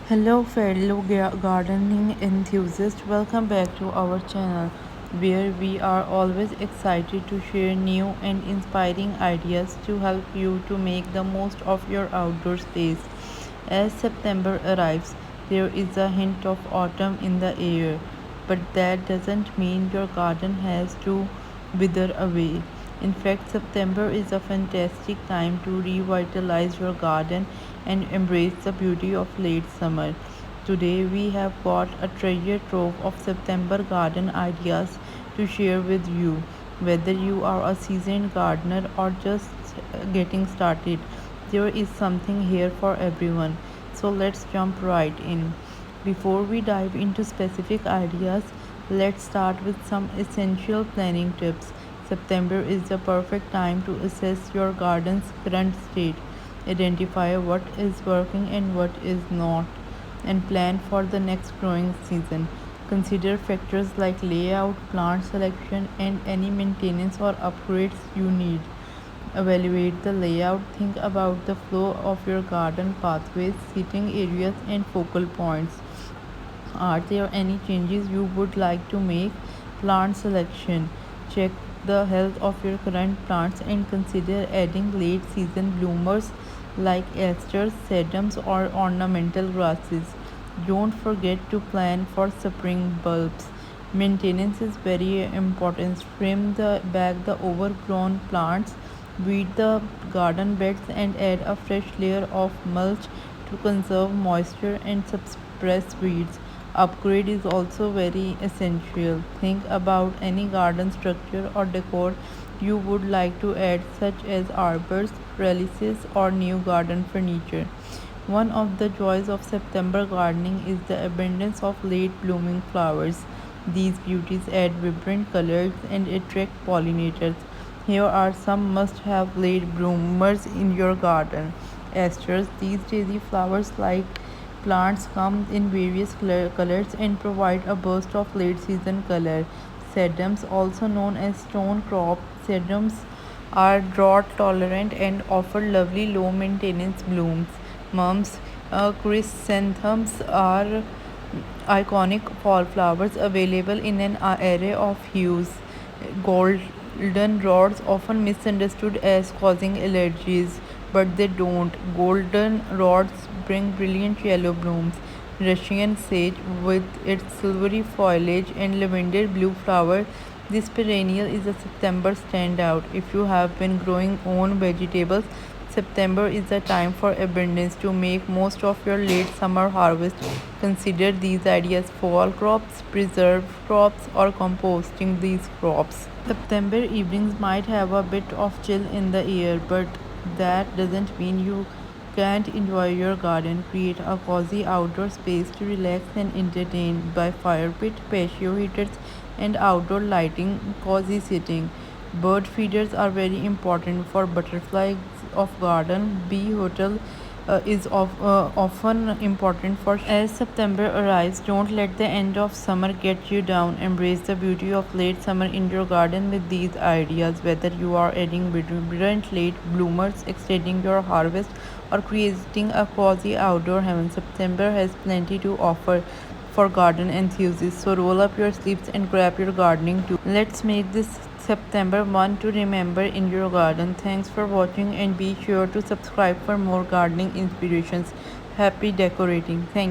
Hello, fellow gardening enthusiasts. Welcome back to our channel, where we are always excited to share new and inspiring ideas to help you to make the most of your outdoor space. As September arrives, there is a hint of autumn in the air, but that doesn't mean your garden has to wither away. In fact, September is a fantastic time to revitalize your garden and embrace the beauty of late summer. Today, we have got a treasure trove of September garden ideas to share with you. Whether you are a seasoned gardener or just getting started, there is something here for everyone. So, let's jump right in. Before we dive into specific ideas, let's start with some essential planning tips. September is the perfect time to assess your garden's current state, identify what is working and what is not, and plan for the next growing season. Consider factors like layout, plant selection, and any maintenance or upgrades you need. Evaluate the layout. Think about the flow of your garden pathways, seating areas, and focal points. Are there any changes you would like to make? Plant selection. Check the health of your current plants and consider adding late season bloomers like asters, sedums, or ornamental grasses. Don't forget to plan for spring bulbs. Maintenance is very important. Trim back the overgrown plants, weed the garden beds, and add a fresh layer of mulch to conserve moisture and suppress weeds. Upgrade is also very essential. Think about any garden structure or decor you would like to add, such as arbors, trellises, or new garden furniture. One of the joys of September gardening is the abundance of late blooming flowers. These beauties add vibrant colors and attract pollinators. Here are some must have late bloomers in your garden. Asters, these daisy flowers like plants come in various colors and provide a burst of late season color. Sedums, also known as stone crop sedums, are drought tolerant and offer lovely low maintenance blooms. Mums, chrysanthemums are iconic fall flowers available in an array of hues. Golden rods, often misunderstood as causing allergies, but they don't. Golden rods bring brilliant yellow blooms. Russian sage, with its silvery foliage and lavender blue flower, this perennial is a September standout. If you have been growing own vegetables, September is the time for abundance. To make most of your late summer harvest, consider these ideas: fall crops, preserved crops, or composting these crops. September evenings might have a bit of chill in the air, but that doesn't mean you can't enjoy your garden. Create a cozy outdoor space to relax and entertain by fire pit, patio heaters, and outdoor lighting. Cozy sitting. Bird feeders are very important for butterflies of garden. Bee hotel often important for. As September arrives, don't let the end of summer get you down. Embrace the beauty of late summer in your garden with these ideas. Whether you are adding vibrant late bloomers, extending your harvest, or creating a cozy outdoor heaven, September has plenty to offer for garden enthusiasts. So roll up your sleeves and grab your gardening tools. Let's make this September one to remember in your garden. Thanks for watching and be sure to subscribe for more gardening inspirations. Happy decorating. Thank